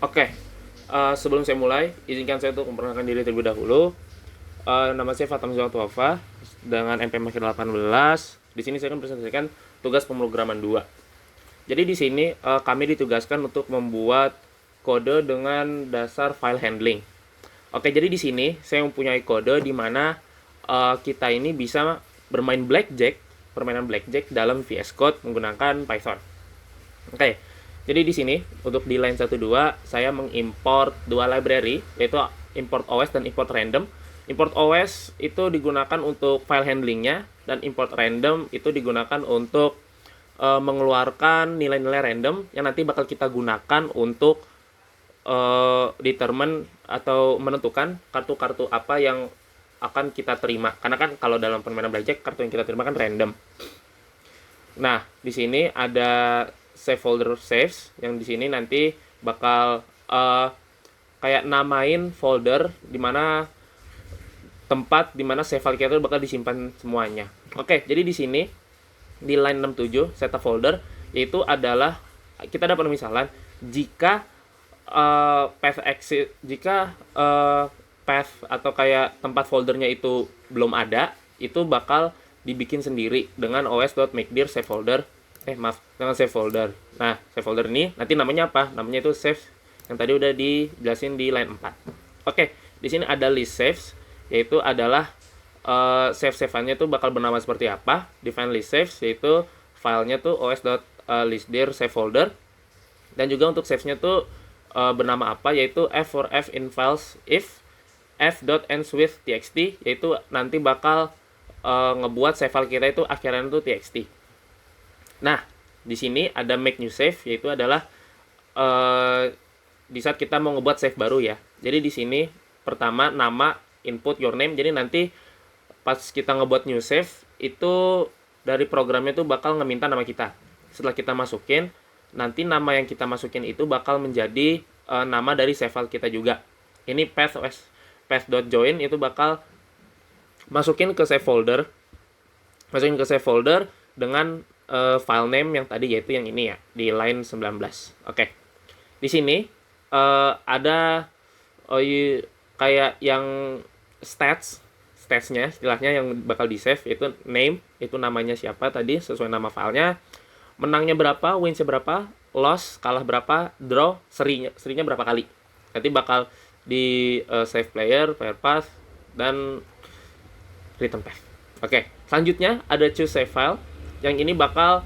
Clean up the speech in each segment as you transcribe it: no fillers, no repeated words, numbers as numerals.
Oke, sebelum saya mulai, izinkan saya untuk memperkenalkan diri terlebih dahulu. Nama saya Fatam Zultuafa dengan NPM akhir 18. Di sini saya akan presentasikan tugas pemrograman 2. Jadi di sini kami ditugaskan untuk membuat kode dengan dasar file handling. Oke, jadi di sini saya mempunyai kode di mana kita ini bisa bermain blackjack, permainan blackjack dalam VS Code menggunakan Python. Oke, jadi di sini untuk di line 12 saya mengimport dua library, yaitu import OS dan import random. Import OS itu digunakan untuk file handlingnya, dan import random itu digunakan untuk mengeluarkan nilai-nilai random yang nanti bakal kita gunakan untuk determine atau menentukan kartu-kartu apa yang akan kita terima. Karena kan kalau dalam permainan blackjack kartu yang kita terima kan random. Nah, di sini ada save folder saves yang di sini nanti bakal kayak namain folder di mana tempat di mana save file kita bakal disimpan semuanya. Oke, jadi di sini di line 67 setup folder yaitu adalah kita dapat misalan jika path exit jika path atau kayak tempat foldernya itu belum ada, itu bakal dibikin sendiri dengan os.makedir save folder. Dengan save folder. Nah, save folder ini nanti namanya apa? Namanya itu save yang tadi udah dijelasin di line 4. Oke, di sini ada list saves, yaitu adalah save-save-nya tuh bakal bernama seperti apa. Define list saves, yaitu filenya tuh os.listdir save folder. Dan juga untuk saves-nya tuh bernama apa, yaitu f for f in files if f.ends with txt, yaitu nanti bakal ngebuat save file kita itu akhirannya tuh txt. Nah, di sini ada make new save, yaitu adalah di saat kita mau ngebuat save baru ya. Jadi di sini pertama nama input your name. Jadi nanti pas kita ngebuat new save itu dari programnya tuh bakal ngeminta nama kita. Setelah kita masukin, nanti nama yang kita masukin itu bakal menjadi nama dari save file kita juga. Ini path.join itu bakal masukin ke save folder. Dengan file name yang tadi, yaitu yang ini ya, di line 19. Oke. Di sini ada kayak yang statsnya istilahnya yang bakal di save, itu name, itu namanya siapa tadi sesuai nama filenya, menangnya berapa, winsnya berapa, loss kalah berapa, draw serinya berapa kali. Nanti bakal di save player path, dan return path. Oke, selanjutnya ada choose save file. Yang ini bakal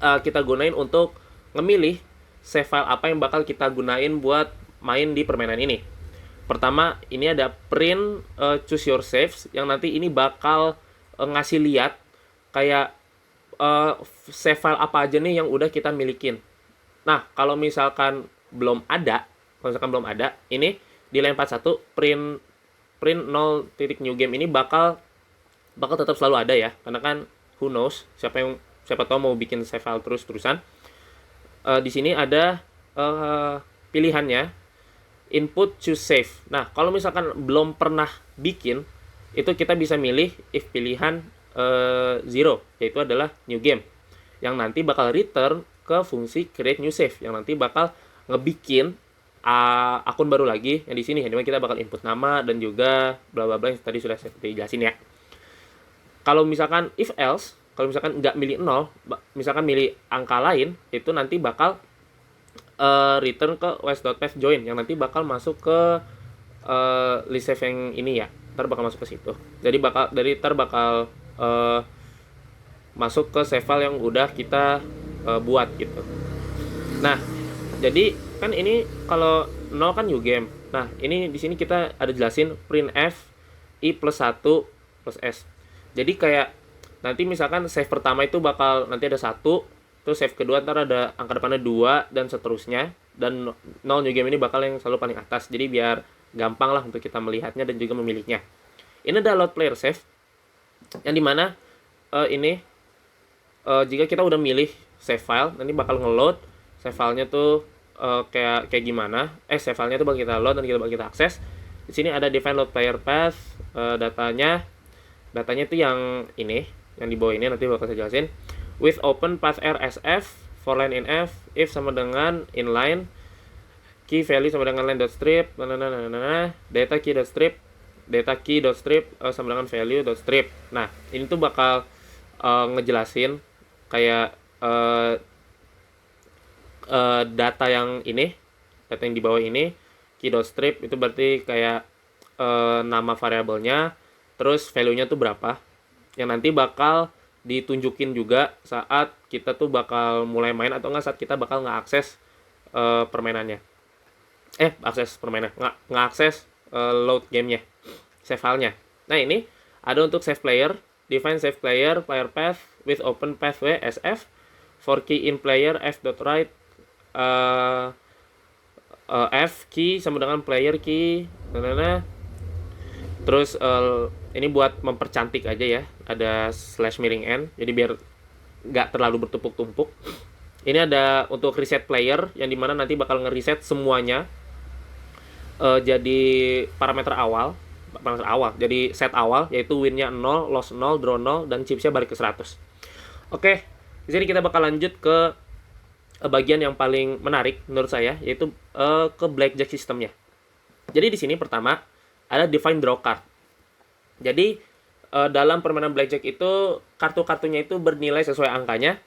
kita gunain untuk ngemilih save file apa yang bakal kita gunain buat main di permainan ini. Pertama, ini ada print choose your saves, yang nanti ini bakal ngasih lihat kayak save file apa aja nih yang udah kita milikin. Nah, kalau misalkan belum ada, ini di line 41 print 0.new game ini bakal tetap selalu ada ya, karena kan who knows, siapa tahu mau bikin save file terus-terusan. Di sini ada pilihannya input choose save. Nah, kalau misalkan belum pernah bikin, itu kita bisa milih if pilihan 0, yaitu adalah new game, yang nanti bakal return ke fungsi create new save, yang nanti bakal ngebikin akun baru lagi yang di sini, yang dimana kita bakal input nama dan juga bla bla bla yang tadi sudah saya jelasin ya. Kalau misalkan if else, kalau misalkan nggak milih 0, misalkan milih angka lain, itu nanti bakal return ke os.pathJoin, yang nanti bakal masuk ke list save yang ini ya. Ntar bakal masuk ke situ. Jadi bakal masuk ke save file yang udah kita buat gitu. Nah, jadi kan ini kalau 0 kan new game. Nah, ini di sini kita ada jelasin printf i plus 1 plus s. Jadi kayak nanti misalkan save pertama itu bakal nanti ada 1, terus save kedua ntar ada angka depannya 2 dan seterusnya, dan 0 new game ini bakal yang selalu paling atas. Jadi biar gampang lah untuk kita melihatnya dan juga memilihnya. Ini ada load player save, yang dimana ini jika kita udah milih save file, nanti bakal ngeload save filenya tuh kayak gimana. Save filenya tuh bakal kita load dan bakal kita akses. Di sini ada define load player path, datanya itu yang ini, yang di bawah ini nanti bakal saya jelasin. With open path r sf for line in f, if sama dengan inline key value sama dengan len.strip, data key.strip sama dengan value.strip. Nah, ini tuh bakal ngejelasin kayak data yang di bawah ini, key.strip itu berarti kayak nama variabelnya, terus value-nya tuh berapa, yang nanti bakal ditunjukin juga saat kita tuh bakal mulai main atau enggak saat kita bakal ngeakses permainannya. Ngeakses load gamenya, save filenya. Nah, ini ada untuk save player, define save player path with open pathway SF for key in player f.write f key sama dengan player key. Terus ini buat mempercantik aja ya, ada slash miring n, jadi biar nggak terlalu bertumpuk-tumpuk. Ini ada untuk reset player, yang dimana nanti bakal ngereset semuanya jadi parameter awal, jadi set awal, yaitu win-nya 0, loss 0, draw 0, dan chipsnya balik ke 100. Oke, di sini kita bakal lanjut ke bagian yang paling menarik menurut saya, yaitu ke blackjack sistemnya. Jadi di sini pertama ada define draw card. Jadi dalam permainan blackjack itu kartu-kartunya itu bernilai sesuai angkanya,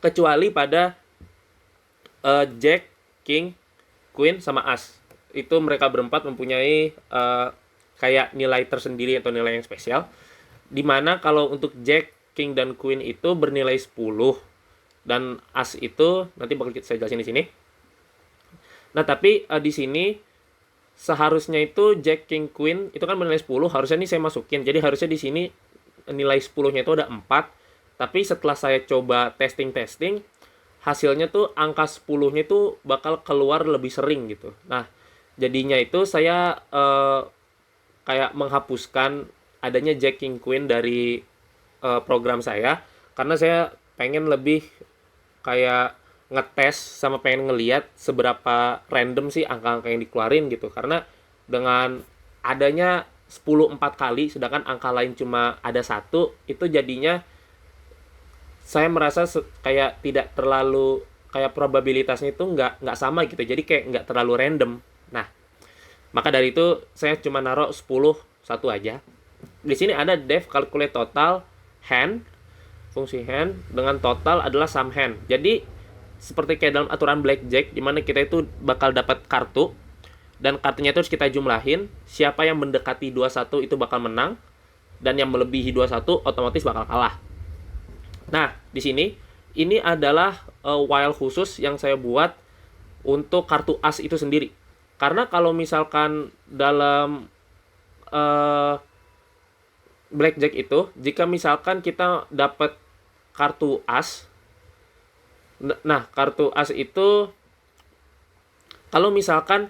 kecuali pada jack, king, queen, sama as. Itu mereka berempat mempunyai kayak nilai tersendiri atau nilai yang spesial. Dimana kalau untuk jack, king, dan queen itu bernilai 10, dan as itu nanti bakal saya jelasin di sini. Nah, tapi di sini seharusnya itu jack, king, queen itu kan bernilai 10, harusnya ini saya masukin. Jadi harusnya di sini nilai 10-nya itu ada 4. Tapi setelah saya coba testing, hasilnya tuh angka 10-nya itu bakal keluar lebih sering gitu. Nah, jadinya itu saya kayak menghapuskan adanya jack, king, queen dari program saya, karena saya pengen lebih kayak ngetes sama pengen ngeliat seberapa random sih angka-angka yang dikeluarin gitu. Karena dengan adanya 10 4 kali sedangkan angka lain cuma ada 1, itu jadinya saya merasa kayak tidak terlalu, kayak probabilitasnya itu nggak sama gitu, jadi kayak nggak terlalu random. Nah, maka dari itu saya cuma naruh 10 1 aja. Di sini ada def calculate total hand, fungsi hand dengan total adalah sum hand. Jadi seperti kayak dalam aturan blackjack, di mana kita itu bakal dapat kartu dan kartunya itu harus kita jumlahin. Siapa yang mendekati 21 itu bakal menang, dan yang melebihi 21 otomatis bakal kalah. Nah, di sini ini adalah while khusus yang saya buat untuk kartu as itu sendiri. Karena kalau misalkan dalam blackjack itu, jika misalkan kita dapat kartu as, nah kartu as itu kalau misalkan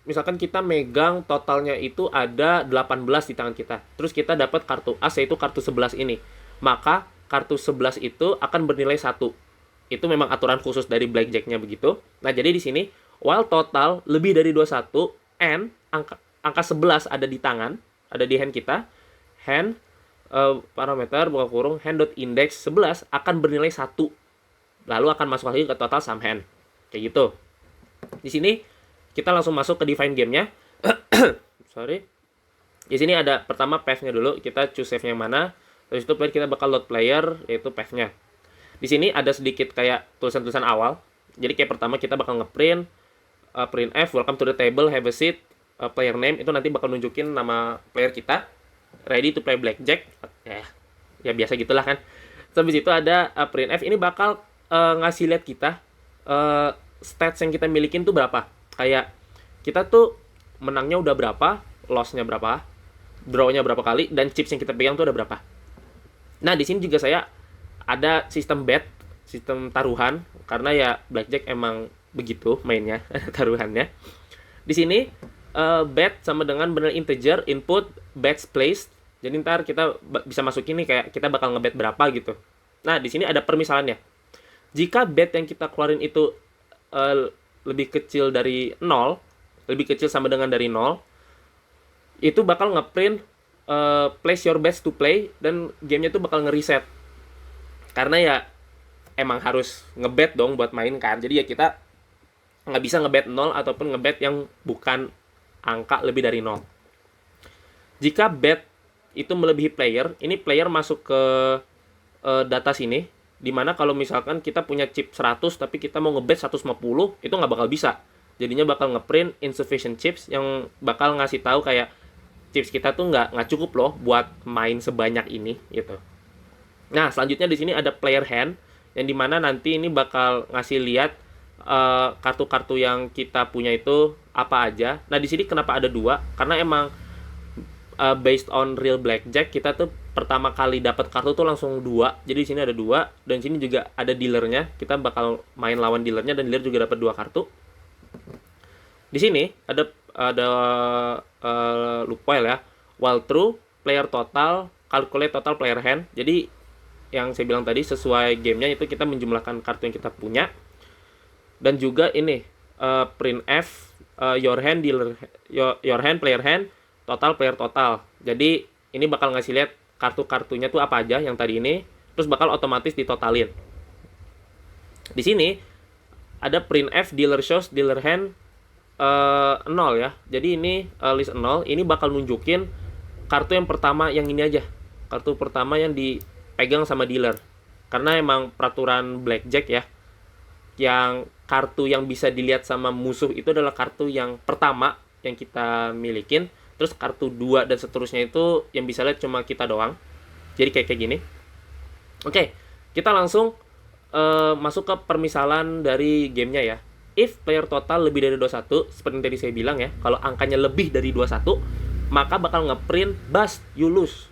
misalkan kita megang totalnya itu ada 18 di tangan kita, terus kita dapat kartu as yaitu kartu 11 ini, maka kartu 11 itu akan bernilai 1. Itu memang aturan khusus dari blackjacknya begitu. Nah, jadi di sini while total lebih dari 21 and angka 11 ada di tangan, ada di hand kita, hand parameter buka kurung hand.index 11 akan bernilai 1. Lalu akan masuk lagi ke total sum hand. Kayak gitu. Di sini kita langsung masuk ke define game-nya. Sorry. Di sini ada pertama path-nya dulu, kita choose save-nya yang mana. Terus itu kita bakal load player, yaitu path-nya. Di sini ada sedikit kayak tulisan-tulisan awal. Jadi kayak pertama kita bakal ngeprint print f, welcome to the table, have a seat, player name, itu nanti bakal nunjukin nama player kita, ready to play blackjack. Ya biasa gitulah kan. Terus habis itu ada print f, ini bakal ngasih lihat kita stats yang kita milikin tuh berapa. Kayak kita tuh menangnya udah berapa, loss-nya berapa, draw-nya berapa kali, dan chips yang kita pegang tuh ada berapa. Nah, di sini juga saya ada sistem bet, sistem taruhan, karena ya blackjack emang begitu mainnya, taruhannya. Di sini bet sama dengan benar integer input bets placed. Jadi ntar kita bisa masukin nih kayak kita bakal ngebet berapa gitu. Nah, di sini ada permisalannya. Jika bet yang kita keluarin itu lebih kecil dari 0, lebih kecil sama dengan dari 0, itu bakal ngeprint place your bets to play, dan gamenya tuh bakal ngereset. Karena ya emang harus ngebet dong buat main kan. Jadi ya kita nggak bisa ngebet 0 ataupun ngebet yang bukan angka lebih dari 0. Jika bet itu melebihi player, ini player masuk ke data sini, dimana kalau misalkan kita punya chip 100 tapi kita mau ngebet 150, itu nggak bakal bisa. Jadinya bakal ngeprint insufficient chips yang bakal ngasih tahu kayak chips kita tuh nggak cukup loh buat main sebanyak ini gitu. Nah, selanjutnya di sini ada player hand yang dimana nanti ini bakal ngasih lihat kartu-kartu yang kita punya itu apa aja. Nah, di sini kenapa ada 2? Karena emang based on real blackjack, kita tuh pertama kali dapat kartu tuh langsung 2. Jadi di sini ada 2 dan sini juga ada dealernya. Kita bakal main lawan dealernya dan dealer juga dapat 2 kartu. Di sini ada loophole ya. While true, player total, calculate total player hand. Jadi yang saya bilang tadi sesuai gamenya itu kita menjumlahkan kartu yang kita punya. Dan juga ini printf your hand dealer your hand player hand total player total. Jadi ini bakal ngasih lihat kartu-kartunya tuh apa aja yang tadi ini, terus bakal otomatis ditotalin. Di sini ada printf dealer shows dealer hand 0 ya. Jadi ini list 0, ini bakal nunjukin kartu yang pertama yang ini aja. Kartu pertama yang dipegang sama dealer. Karena emang peraturan blackjack ya, yang kartu yang bisa dilihat sama musuh itu adalah kartu yang pertama yang kita milikin. Terus kartu 2 dan seterusnya itu yang bisa lihat cuma kita doang. Jadi kayak gini. Oke, kita langsung masuk ke permisalan dari gamenya ya. If player total lebih dari 21, seperti yang tadi saya bilang ya, kalau angkanya lebih dari 21, maka bakal ngeprint bust, you lose.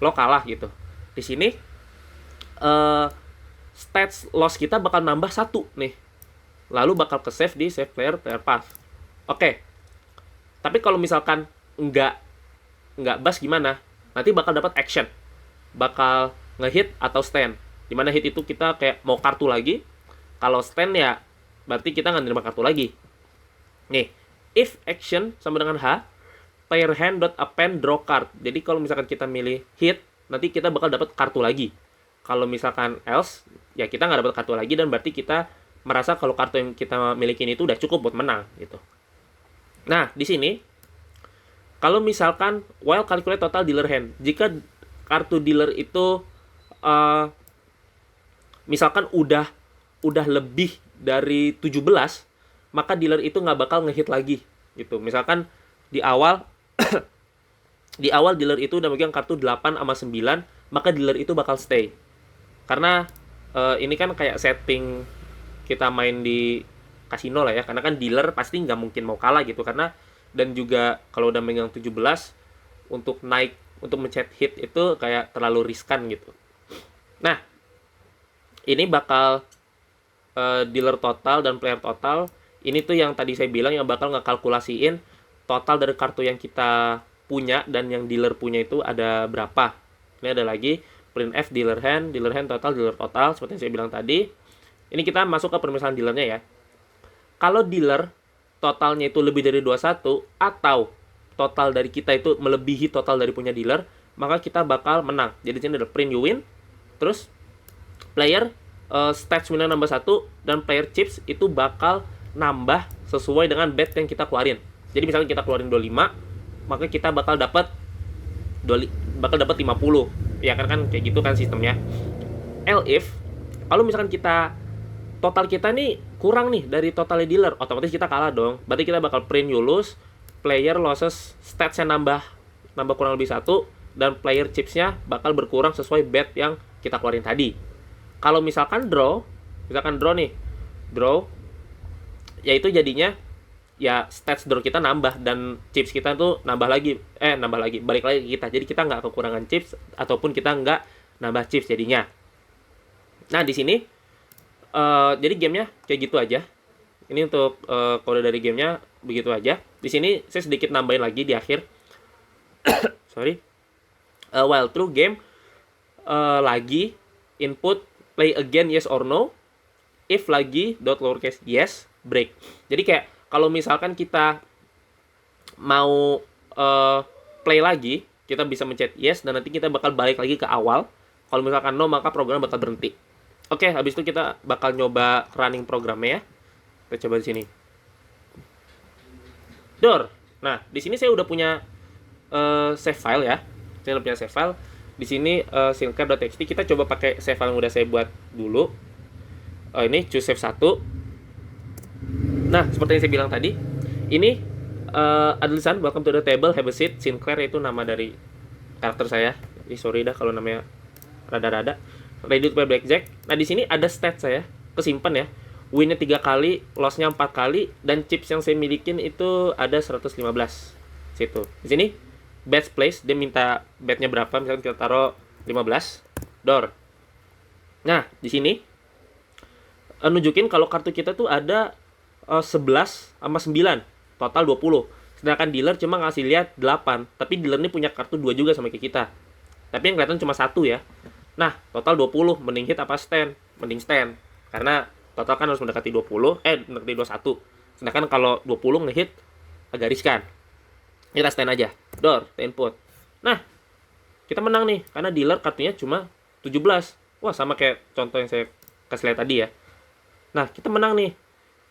Lo kalah gitu. Di sini stats loss kita bakal nambah 1 nih. Lalu bakal ke save di save player path. Oke. Tapi kalau misalkan nggak bust gimana? Nanti bakal dapat action. Bakal ngehit atau stand. Dimana hit itu kita kayak mau kartu lagi. Kalau stand ya berarti kita nggak nerima kartu lagi. Nih, if action sama dengan H, player hand dot append draw card. Jadi kalau misalkan kita milih hit, nanti kita bakal dapat kartu lagi. Kalau misalkan else, ya kita nggak dapat kartu lagi dan berarti kita merasa kalau kartu yang kita milikin itu udah cukup buat menang gitu. Nah, di sini kalau misalkan while calculate total dealer hand, jika kartu dealer itu misalkan udah lebih dari 17, maka dealer itu nggak bakal ngehit lagi gitu. Misalkan di awal dealer itu udah megang kartu 8 sama 9, maka dealer itu bakal stay. Karena ini kan kayak setting kita main di kasino lah ya, karena kan dealer pasti nggak mungkin mau kalah gitu, karena dan juga kalau udah megang 17 untuk naik untuk mencet hit itu kayak terlalu riskan gitu. Nah, ini bakal dealer total dan player total. Ini tuh yang tadi saya bilang yang bakal ngekalkulasiin total dari kartu yang kita punya dan yang dealer punya itu ada berapa. Ini ada lagi printf dealer hand total dealer total seperti yang saya bilang tadi. Ini kita masuk ke permisalan dealernya ya. Kalau dealer totalnya itu lebih dari 21 atau total dari kita itu melebihi total dari punya dealer, maka kita bakal menang. Jadi sini ada print you win. Terus player stats winner nambah 1 dan player chips itu bakal nambah sesuai dengan bet yang kita keluarin. Jadi misalnya kita keluarin 25, maka kita bakal dapat 50. Ya kan kayak gitu kan sistemnya. If kalau misalkan total kita nih kurang nih dari totalnya dealer, otomatis kita kalah dong. Berarti kita bakal print you lose, player losses statsnya nambah kurang lebih 1 dan player chipsnya bakal berkurang sesuai bet yang kita keluarin tadi. Kalau misalkan draw yaitu jadinya ya stats draw kita nambah dan chips kita tuh balik lagi ke kita. Jadi kita nggak kekurangan chips ataupun kita nggak nambah chips jadinya. Nah, di sini jadi gamenya kayak gitu aja. Ini untuk kode dari gamenya begitu aja. Di sini saya sedikit nambahin lagi di akhir. Sorry. While true game lagi input play again yes or no. If lagi dot lowercase yes break. Jadi kayak kalau misalkan kita mau play lagi, kita bisa mencet yes dan nanti kita bakal balik lagi ke awal. Kalau misalkan no, maka program bakal berhenti. Oke, habis itu kita bakal nyoba running programnya ya. Kita coba di sini. Door. Nah, di sini saya udah punya save file ya. Saya udah punya save file. Di sini sinclair.txt. Kita coba pakai save file yang udah saya buat dulu. Ini choose save 1. Nah, seperti yang saya bilang tadi, ini ada tulisan welcome to the table, have a seat. Sinclair itu nama dari karakter saya. Sorry dah kalau namanya rada-rada. Ready to play blackjack. Nah, di sini ada stats saya kesimpan ya. Win-nya 3 kali, loss-nya 4 kali, dan chips yang saya milikin itu ada 115. Situ. Di sini bets place, dia minta betnya berapa, misalnya kita taruh 15. Door. Nah, di sini nunjukin kalau kartu kita tuh ada 11 sama 9, total 20. Sedangkan dealer cuma ngasih lihat 8, tapi dealer ini punya kartu 2 juga sama kayak kita. Tapi yang kelihatan cuma 1 ya. Nah, total 20, mending hit apa stand? Mending stand. Karena total kan harus mendekati 20, mendekati 21. Sedangkan kalau 20 ngehit agak riskan. Kita stand aja. Door, input. Nah, kita menang nih karena dealer kartunya cuma 17. Wah, sama kayak contoh yang saya kasih lihat tadi ya. Nah, kita menang nih.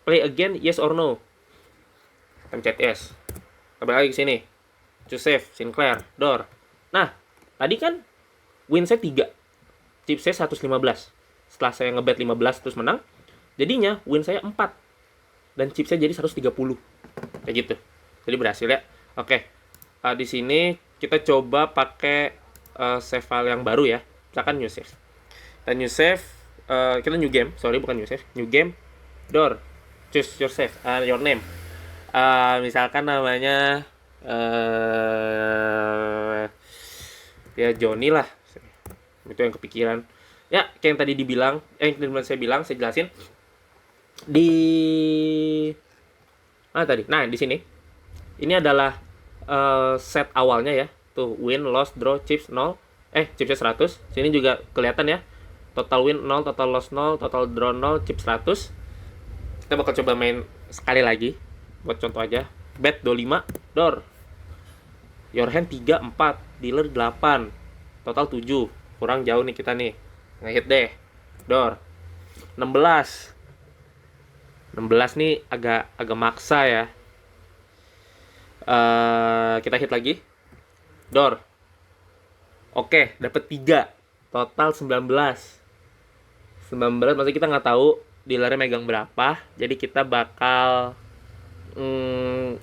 Play again, yes or no. Kita pencet yes. Kembali lagi ke sini. Choose save, Sinclair, door. Nah, tadi kan win saya 3. Chip saya 115. Setelah saya ngebet 15 terus menang, jadinya win saya 4. Dan chip saya jadi 130. Kayak gitu. Jadi berhasil ya. Oke. Di sini kita coba pakai save file yang baru ya. Misalkan new save. Dan new save, kita new game. Sorry, bukan new save. New game, door. Choose your save, your name. Misalkan namanya ya Johnny lah. Itu yang kepikiran. Ya, kayak yang tadi dibilang, saya bilang, saya jelasin di tadi. Nah, di sini. Ini adalah set awalnya ya. Tuh, win, loss, draw, chips 0. Chipsnya 100. Sini juga kelihatan ya. Total win 0, total loss 0, total draw 0, chips 100. Kita bakal coba main sekali lagi. Buat contoh aja. Bet 25, door. Your hand 3, 4, dealer 8. Total 7. Kurang jauh nih kita nih. Nge-hit deh. Door. 16. 16 nih agak maksa ya. Kita hit lagi. Door. Oke, dapat 3. Total 19. 19, maksudnya kita nggak tahu dealernya megang berapa. Jadi kita bakal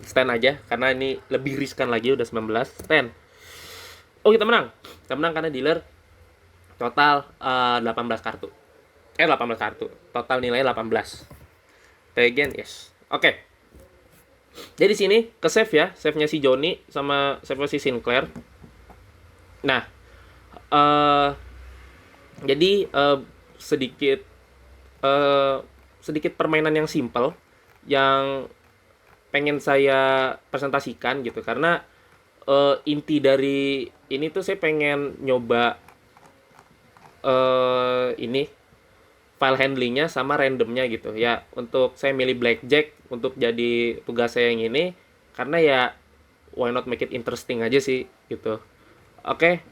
stand aja. Karena ini lebih riskan lagi, udah 19. Stand. Oh, kita menang. Kita menang karena dealer total 18 kartu. 18 kartu. Total nilainya 18. Play again, yes. Oke. Jadi sini ke save ya, save-nya si Johnny sama save-nya si Sinclair. Nah, jadi sedikit permainan yang simple yang pengen saya presentasikan gitu, karena inti dari ini tuh saya pengen nyoba ini file handlingnya sama randomnya gitu ya, untuk saya milih blackjack untuk jadi tugas saya yang ini, karena ya why not make it interesting aja sih gitu. Oke,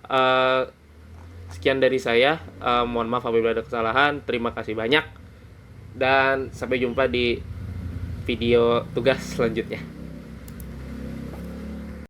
sekian dari saya. Mohon maaf apabila ada kesalahan. Terima kasih banyak dan sampai jumpa di video tugas selanjutnya.